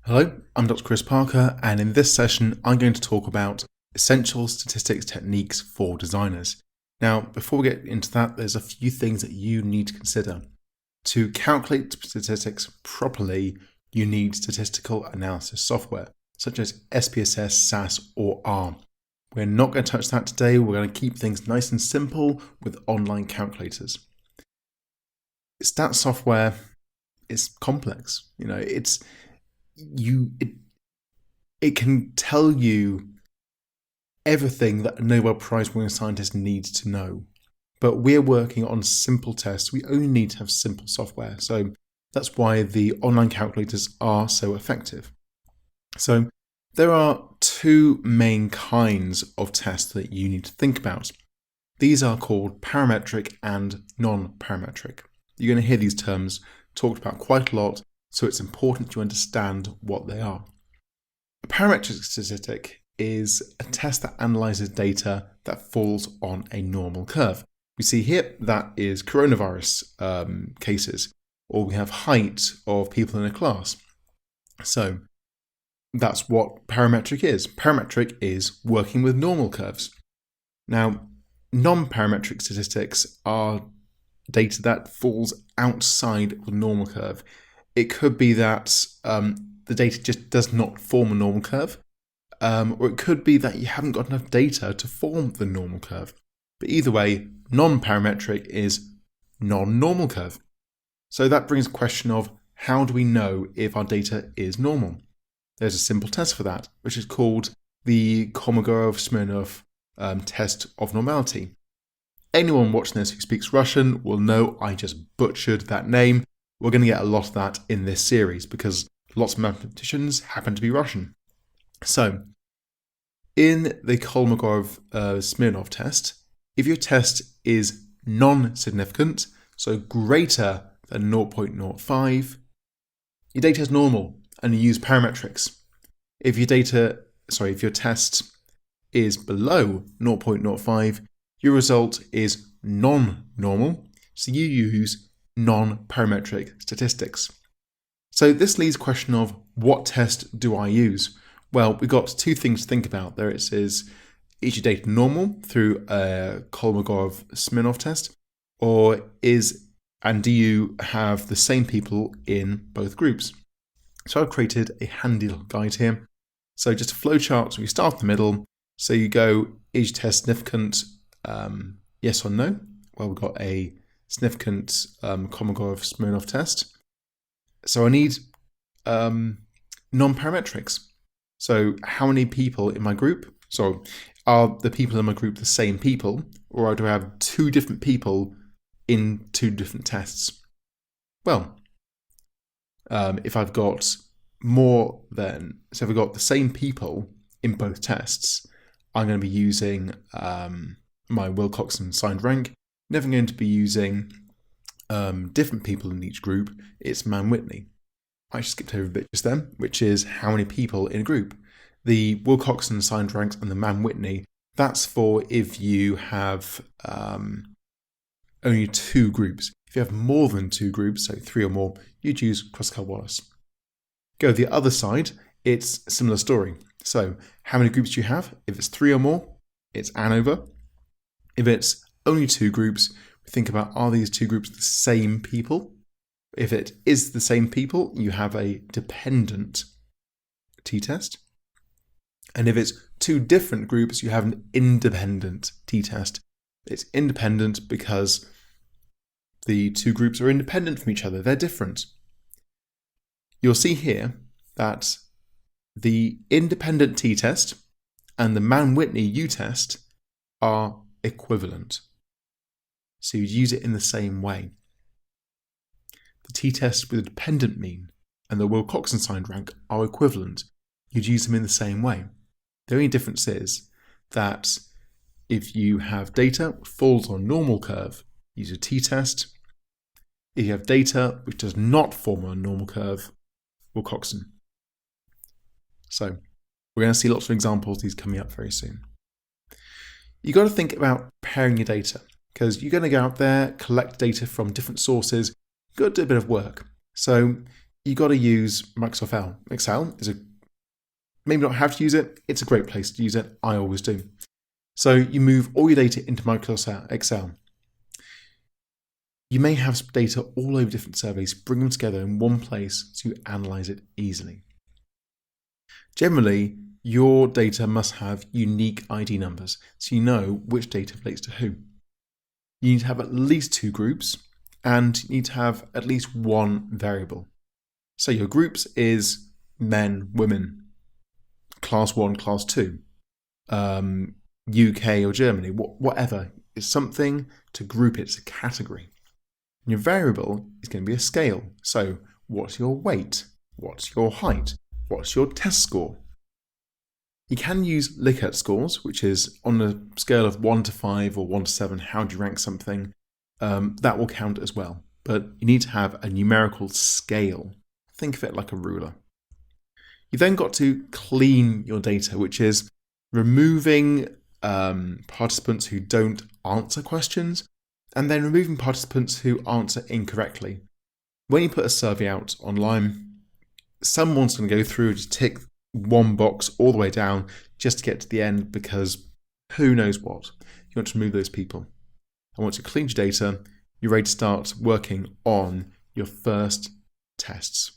Hello, I'm Dr. Chris Parker, and in this session I'm going to talk about essential statistics techniques for designers. Now, before we get into that, there's a few things that you need to consider. To calculate statistics properly, you need statistical analysis software, such as SPSS, SAS, or R. We're not going to touch that today. We're going to keep things nice and simple with online calculators. Stat software is complex. It can tell you everything that a Nobel Prize winning scientist needs to know. But we're working on simple tests. We only need to have simple software. So that's why the online calculators are so effective. So there are two main kinds of tests that you need to think about. These are called parametric and non-parametric. You're going to hear these terms talked about quite a lot, so it's important to understand what they are. A parametric statistic is a test that analyzes data that falls on a normal curve. We see here that is coronavirus cases, or we have height of people in a class. So that's what parametric is. Parametric is working with normal curves. Now, non-parametric statistics are data that falls outside of the normal curve. It could be that the data just does not form a normal curve, or it could be that you haven't got enough data to form the normal curve. But either way, non-parametric is non-normal curve. So that brings a question of how do we know if our data is normal? There's a simple test for that, which is called the Kolmogorov-Smirnoff test of normality. Anyone watching this who speaks Russian will know I just butchered that name. We're going to get a lot of that in this series because lots of mathematicians happen to be Russian. So, in the Kolmogorov-Smirnoff test, if your test is non-significant, so greater than 0.05, your data is normal and you use parametrics. If your test is below 0.05, your result is non-normal, so you use non-parametric statistics. So this leaves the question of what test do I use? Well, we've got two things to think about. There it says, is your data normal through a Kolmogorov-Smirnoff test, or do you have the same people in both groups? So I've created a handy little guide here. So just a flowchart, so we start in the middle. So you go, is your test significant? Yes or no? Well, we've got a significant Kolmogorov-Smirnoff test. So I need non-parametrics. So how many people in my group? So are the people in my group the same people, or do I have two different people in two different tests? Well, if I've got if I've got the same people in both tests, I'm going to be using my Wilcoxon signed rank. Never going to be using different people in each group. It's Mann-Whitney. I skipped over a bit just then, which is how many people in a group. The Wilcoxon signed ranks and the Mann-Whitney, that's for if you have only two groups. If you have more than two groups, so three or more, you'd use Kruskal-Wallis. Go the other side, it's a similar story. So how many groups do you have? If it's three or more, it's ANOVA. If it's only two groups, we think about, are these two groups the same people? If it is the same people, you have a dependent t-test. And if it's two different groups, you have an independent t-test. It's independent because the two groups are independent from each other. They're different. You'll see here that the independent t-test and the Mann-Whitney u-test are equivalent. So you'd use it in the same way. The t-test with a dependent mean and the Wilcoxon signed rank are equivalent. You'd use them in the same way. The only difference is that if you have data which falls on a normal curve, use a t-test. If you have data which does not form on a normal curve, Wilcoxon. So we're going to see lots of examples of these coming up very soon. You've got to think about pairing your data because you're going to go out there, collect data from different sources, you've got to do a bit of work. So you got to use Microsoft Excel. Is maybe not have to use it. It's a great place to use it. I always do. So you move all your data into Microsoft Excel. You may have data all over different surveys, bring them together in one place to analyze it easily. Generally, your data must have unique ID numbers, so you know which data relates to who. You need to have at least 2 groups, and you need to have at least one variable. So your groups is men, women, class 1, class 2, UK or Germany, whatever. It's something to group it, it's a category. And your variable is going to be a scale. So what's your weight? What's your height? What's your test score? You can use Likert scores, which is on a scale of 1 to 5 or 1 to 7, how do you rank something? That will count as well. But you need to have a numerical scale. Think of it like a ruler. You've then got to clean your data, which is removing participants who don't answer questions, and then removing participants who answer incorrectly. When you put a survey out online, someone's going to go through and tick one box all the way down just to get to the end because who knows what. You want to remove those people. And once you've cleaned your data, you're ready to start working on your first tests.